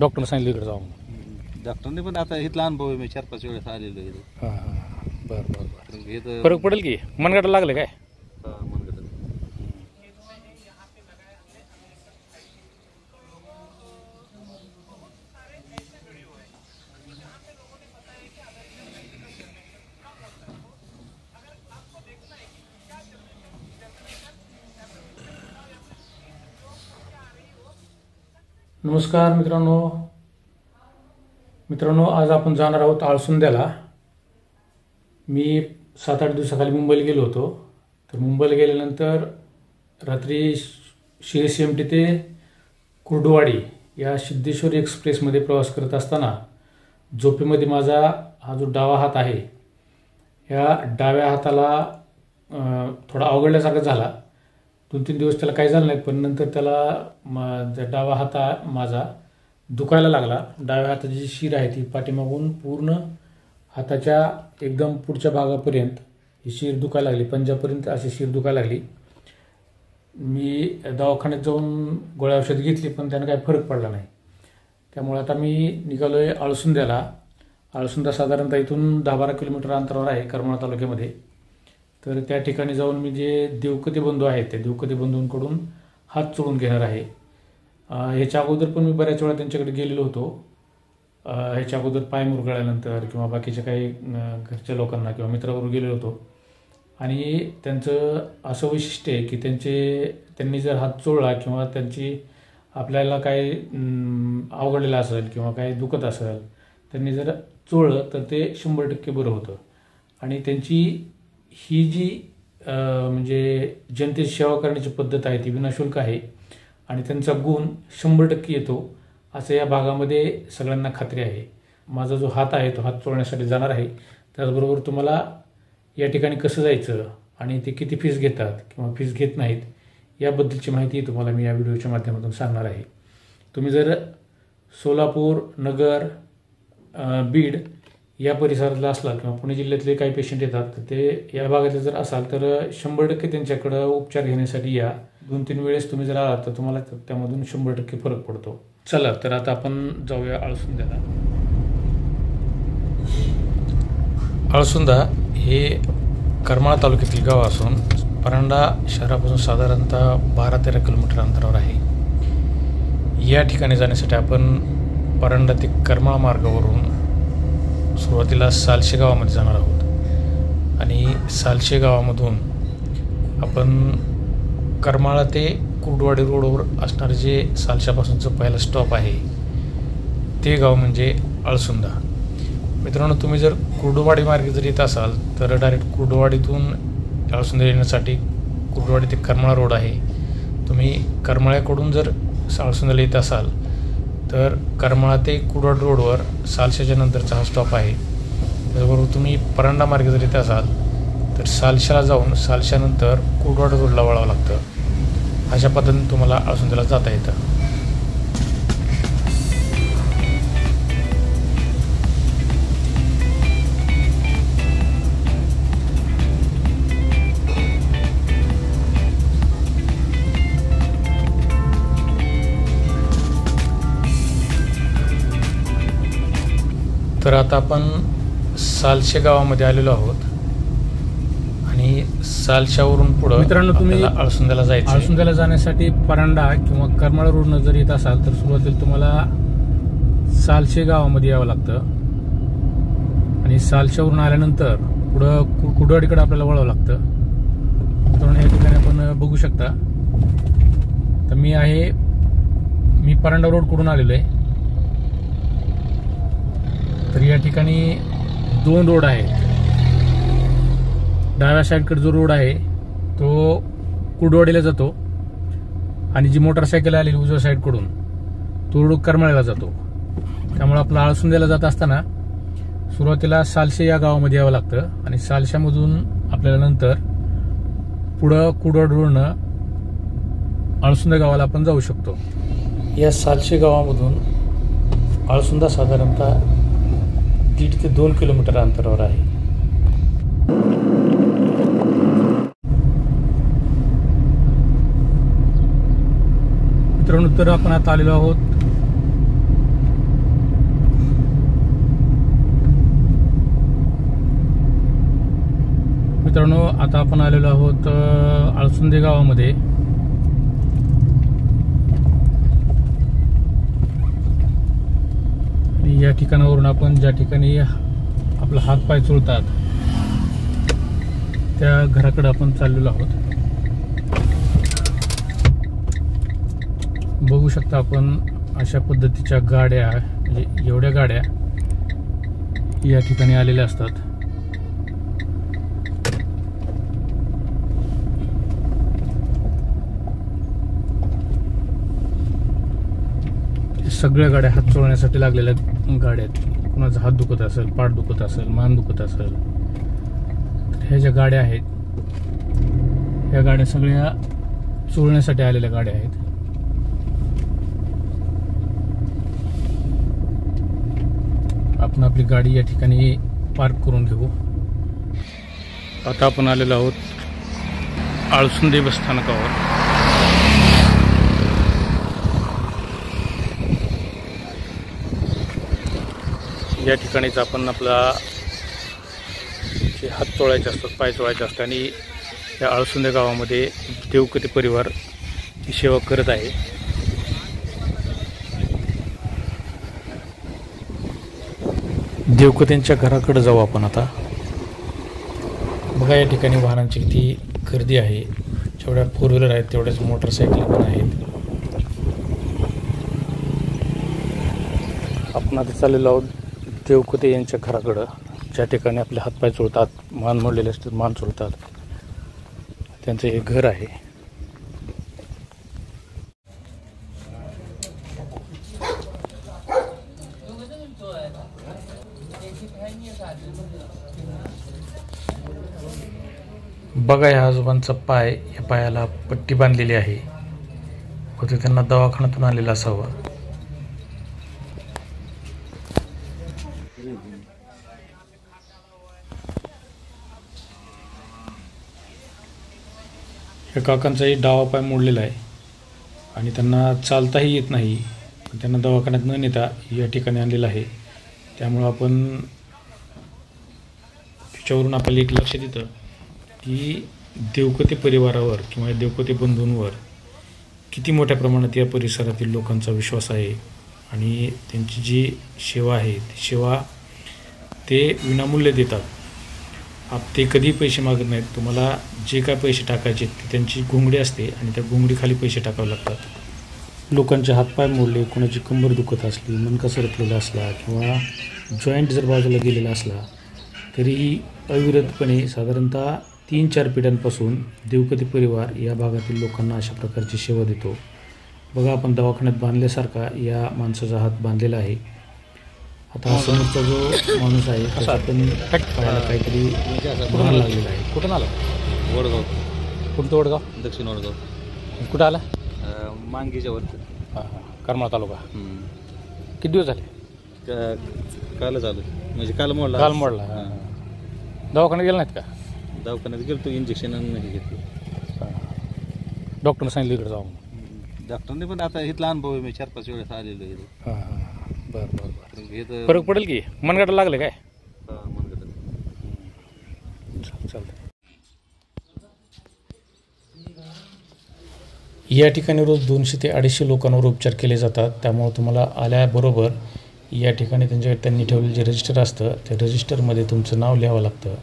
डॉक्टरने सांगितलं इकडे जाऊ. डॉक्टरने पण आता इथला अनुभव आहे, मी 4-5 वेळेस आलेलो आहे. हां हां बरं बरं बरं. हे तर फरक पडेल की मनगटाला लागलं काय? मनगटात. नमस्कार मित्रांनो, आज आपण जाणार आहोत आळसुंद्याला. मी 7-8 दिवसाखाली मुंबईला गेलो होतो. तर मुंबईला गेल्यानंतर रात्री CSMT ते कुर्डुवाडी या सिद्धेश्वरी एक्सप्रेसमध्ये प्रवास करत असताना झोपेमध्ये माझा हा जो डावा हात आहे, ह्या डाव्या हाताला थोडा अवघडल्यासारखा झाला. 2-3 दिवस त्याला काही झालं नाही, पण नंतर त्याला डावा हात माझा दुखायला लागला. डाव्या हाताची जी शीर आहे ती पाठीमागून पूर्ण हाताच्या एकदम पुढच्या भागापर्यंत ही शीर दुखायला लागली, पंजापर्यंत अशी शीर दुखायला लागली. मी दवाखान्यात जाऊन गोळ्या औषध घेतली, पण त्यानं काही फरक पडला नाही. त्यामुळे आता मी निघालो आहे आळसुंद्याला. आळसुंदा साधारणतः इथून 10-12 किलोमीटर अंतरावर आहे करमाळा तालुक्यामध्ये. तर त्या ठिकाणी जाऊन मी जे देवकते बंधू आहेत त्या देवकते बंधूंकडून हात चोळून घेणार आहे. ह्याच्या अगोदर पण मी बऱ्याच वेळा त्यांच्याकडे गेलेलो होतो. ह्याच्या अगोदर पाय मुरगळल्यानंतर किंवा बाकीच्या काही घरच्या लोकांना किंवा मित्राबरोबर गेलेलो होतो. आणि त्यांचं असं वैशिष्ट्य आहे की त्यांनी जर हात चोळला किंवा त्यांची आपल्याला काही अवघडलेलं असेल किंवा काही दुखत असेल, त्यांनी जर चोळलं तर ते 100% बरं होतं. आणि त्यांची ही जी म्हणजे जनतेची सेवा करण्याची पद्धत आहे ती विनाशुल्क आहे आणि त्यांचा गुण 100% येतो असं या भागामध्ये सगळ्यांना खात्री आहे. माझा जो हात आहे तो हात चोळण्यासाठी जाणार आहे. त्याचबरोबर तुम्हाला या ठिकाणी कसं जायचं आणि ते किती फीस घेतात किंवा फीस घेत नाहीत याबद्दलची माहिती तुम्हाला मी या व्हिडिओच्या माध्यमातून सांगणार आहे. तुम्ही जर सोलापूर, नगर, बीड या परिसरातला असला किंवा पुणे जिल्ह्यातले काही पेशंट येतात तर ते या भागातले जर असाल तर 100% त्यांच्याकडं उपचार घेण्यासाठी या. 2-3 वेळेस तुम्ही जर आलात तर तुम्हाला त्यामधून 100% फरक पडतो. चला तर आता आपण जाऊया आळसुंद्याला. आळसुंदा हे करमाळा तालुक्यातील गाव असून परांडा शहरापासून साधारणतः 12-13 किलोमीटर अंतरावर आहे. या ठिकाणी जाण्यासाठी आपण परांडा ते करमाळा मार्गावरून सुरुवातीला सालशे गावामध्ये जाणार आहोत आणि सालशे गावामधून आपण करमाळा ते कुर्डुवाडी रोडवर असणारे जे सालशापासूनचं पहिलं स्टॉप आहे ते गाव म्हणजे आळसुंदा. मित्रांनो, तुम्ही जर कुर्डुवाडी मार्गे जर येत असाल तर डायरेक्ट कुर्डुवाडीतून आळसुंदा येण्यासाठी कुर्डुवाडी ते करमाळा रोड आहे. तुम्ही करमाळ्याकडून जर आळसुंदाला येत असाल तर करमाळा ते कुर्डुवाडी रोडवर सालशाच्या नंतरचा हा स्टॉप आहे. त्याचबरोबर तुम्ही परांडा मार्गे जर येत असाल तर सालशाला जाऊन सालशानंतर कुर्डुवाडी रोडला वळावं लागतं. अशा पद्धतीने तुम्हाला आळसुंद्याला जाता येतं. तर आता आपण सालशे गावामध्ये आलेलो आहोत आणि सालशावरून पुढं मित्रांनो तुम्ही आळसुंद्याला जायचं. आळसुंद्याला जाण्यासाठी परांडा किंवा करमाळा रोडनं जर येत असाल तर सुरुवातीला तुम्हाला सालशे गावामध्ये यावं लागतं आणि सालशावरून आल्यानंतर पुढं कुर्डुवाडीकडे आपल्याला वळावं लागतं. मित्रांनो, या ठिकाणी आपण बघू शकता. तर मी परांडा रोड कडून आलेलो आहे. तर या ठिकाणी 2 रोड आहेत. डाव्या साईडकडे जो रोड आहे तो कुर्डुवाडीला जातो आणि जी मोटरसायकल आलेली उजव्या साईडकडून तो रोड करमाळ्याला जातो. त्यामुळे आपलं आळसुंद्याला जात असताना सुरुवातीला सालशे या गावामध्ये यावं लागतं आणि सालशामधून आपल्याला नंतर पुढं कुर्डुवाडी रोडनं आळसुंदा गावाला आपण जाऊ शकतो. या सालशे गावामधून आळसुंदा साधारणतः 1.5 ते 2 किलोमीटर अंतरावर आहे. मित्रांनो, तर आपण आता आलेलो आहोत मित्रांनो, आता आपण आलेलो आहोत आळसुंदे गावामध्ये. या ठिकाणावरून आपण ज्या ठिकाणी आपला हात पाय चोळतात त्या घराकडे आपण चाललेलो आहोत. बघू शकता आपण अशा पद्धतीच्या गाड्या, म्हणजे एवढ्या गाड्या या ठिकाणी आलेल्या असतात. सगळ्या गाड्या हात चोळण्यासाठी लागलेल्या गाड्या आहेत. कुणाचा हात दुखत असेल, पाठ दुखत असेल, मान दुखत असेल, तर ह्या ज्या गाड्या आहेत ह्या गाड्या सगळ्या चोळण्यासाठी आलेल्या गाड्या आहेत. आपण आपली गाडी या ठिकाणी पार्क करून घेऊ. आता आपण आलेलो आहोत आळसुंदे बस स्थानकावर. या ठिकाणीच आपण आपला जे हात चोळायचे असतात, पाय चोळायचे असतात आणि या आळसुंदे गावामध्ये देवकते परिवार ही सेवा करत आहे. देवकतेंच्या घराकडे जाऊ आपण आता. बघा या ठिकाणी वाहनांची किती गर्दी आहे. जेवढ्या फोर व्हीलर आहेत तेवढ्याच मोटरसायकल पण आहेत. आपण आता चाललेलो आहोत देवकते यांच्या घराकडं, ज्या ठिकाणी आपले हातपाय चोळतात, मान मोडलेले असतात मान चोळतात, त्यांचं हे घर आहे. बघा या आजोबांचा पाय, या पायाला पट्टी बांधलेली आहे. होते त्यांना दवाखान्यातून आलेला असावं. या काकांचाही डावा पाय मोडलेला आहे आणि त्यांना चालताही येत नाही. पण त्यांना दवाखान्यात न नेता या ठिकाणी आणलेलं आहे. त्यामुळं आपण त्याच्यावरून आपल्याला एक लक्षात येतं की देवकते परिवारावर किंवा देवकते बंधूंवर किती मोठ्या प्रमाणात या परिसरातील लोकांचा विश्वास आहे आणि त्यांची जी सेवा आहे ती सेवा ते विनामूल्य देतात. ते कधी पैसे मागत नाहीत. तुम्हाला जे काय पैसे टाकायचे ते त्यांची घोंगडी असते आणि त्या घोंगडीखाली पैसे टाकावे लागतात. लोकांचे हातपाय मोडले, कोणाची कंबर दुखत असली, मणका सरकलेला असला किंवा जॉईंट जर बाजूला गेलेला असला तरीही अविरतपणे साधारणतः 3-4 पिढ्यांपासून देवकते परिवार या भागातील लोकांना अशा प्रकारची सेवा देतो. बघा आपण दवाखान्यात बांधल्यासारखा या माणसाचा हात बांधलेला आहे. आता समोरचा जो माणूस आहे त्याचा पण पायाला काहीतरी कुठून लागलेला आहे. कुठून आला? वडगाव. कोणतं वडगाव? दक्षिण वडगाव. कुठं आला? मांगीच्या वरती. हां हां, करमाळा तालुका. किती दिवस झाले? कालच आलो, म्हणजे काल मोडला. काल मोडला. दवाखान्यात गेला नाहीत का? दवाखान्यात गेलो, इंजेक्शन नाही घेतलं. डॉक्टरने सांगितलं इकडे जाऊ. डॉक्टरने पण आता इथला अनुभव आहे, मी 4-5 वेळेस आलेलो इथे. हां हां, बरं बरं बरं. इथं फरक पडेल की? मनगटाला लागले काय? मनगटाला. चालतं. या ठिकाणी रोज 200 ते 250 लोकांवर उपचार केले जातात. त्यामुळे तुम्हाला आल्याबरोबर या ठिकाणी त्यांनी ठेवलेलं जे रजिस्टर असतं त्या रजिस्टरमध्ये तुमचं नाव लिहावं लागतं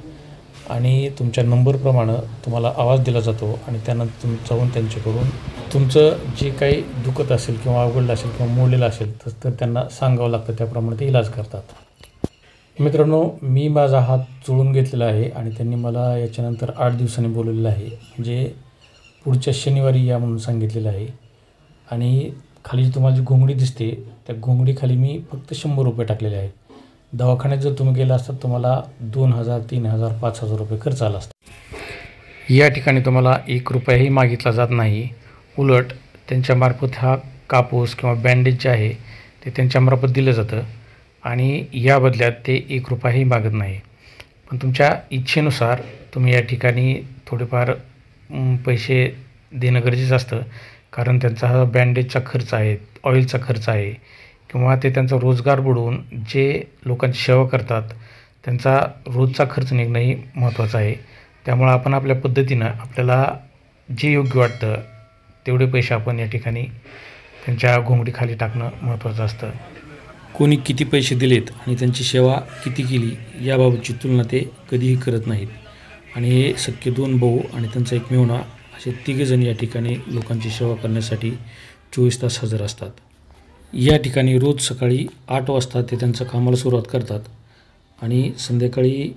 आणि तुमच्या नंबरप्रमाणे तुम्हाला आवाज दिला जातो आणि त्यानंतर जाऊन त्यांच्याकडून तुमचं जे काही दुखत असेल किंवा अवघडलं असेल किंवा मोडलेलं असेल तर त्यांना सांगावं लागतं. त्याप्रमाणे ते इलाज करतात. मित्रांनो, मी माझा हात चोळून घेतलेला आहे आणि त्यांनी मला याच्यानंतर 8 दिवसांनी बोलवलेलं आहे. म्हणजे पुढच्या शनिवारी या म्हणून सांगितलेलं आहे. आणि खाली जी तुम्हाला जी घोंगडी दिसते त्या घोंगडीखाली मी फक्त 100 रुपये टाकलेले आहेत. दवाखान्यात जर तुम्ही गेला असतात तुम्हाला 2000, 3000, 5000 रुपये खर्च आला असता. या ठिकाणी तुम्हाला 1 रुपयाही मागितला जात नाही. उलट त्यांच्यामार्फत हा कापूस किंवा बँडेज जे आहे ते त्यांच्यामार्फत दिलं जातं आणि या बदल्यात ते 1 रुपयाही मागत नाही. पण तुमच्या इच्छेनुसार तुम्ही या ठिकाणी थोडेफार पैसे देणं गरजेचं असतं. कारण त्यांचा हा बँडेजचा खर्च आहे, ऑइलचा खर्च आहे किंवा ते त्यांचा रोजगार बुडवून जे लोकांची सेवा करतात त्यांचा रोजचा खर्च निघणंही महत्त्वाचं आहे. त्यामुळं आपण आपल्या पद्धतीनं आपल्याला जे योग्य वाटतं तेवढे पैसे आपण या ठिकाणी त्यांच्या घोंगडीखाली टाकणं महत्त्वाचं असतं. कोणी किती पैसे दिलेत आणि त्यांची सेवा किती केली याबाबतची तुलना ते कधीही करत नाहीत. आणि हे सख्खे 2 भाऊ आणि त्यांचा एक मेहुणा असे 3 जण या ठिकाणी लोकांची सेवा करण्यासाठी 24 तास हजर असतात. या ठिकाणी रोज सकाळी 8 वाजता ते त्यांचं कामाला सुरुवात करतात आणि संध्याकाळी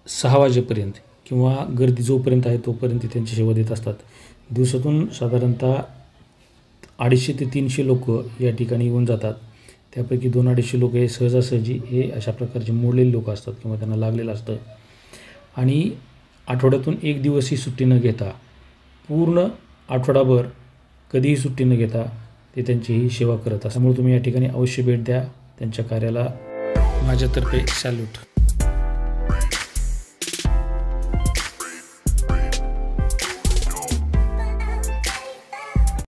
6 वाजेपर्यंत किंवा गर्दी जोपर्यंत आहे तोपर्यंत ते त्यांची सेवा देत असतात. दिवसातून साधारणतः 250 ते 300 लोक या ठिकाणी येऊन जातात. त्यापैकी 200-250 लोक हे सहजासहजी हे अशा प्रकारचे मोडलेले लोक असतात किंवा त्यांना लागलेलं असतं. आणि आठवड्यातून 1 दिवसही सुट्टी न घेता पूर्ण आठवडाभर कधीही सुट्टी न घेता ते त्यांची ही सेवा करत असतात. त्यामुळे तुम्ही या ठिकाणी अवश्य भेट द्या. त्यांच्या कार्याला माझ्यातर्फे सॅल्यूट.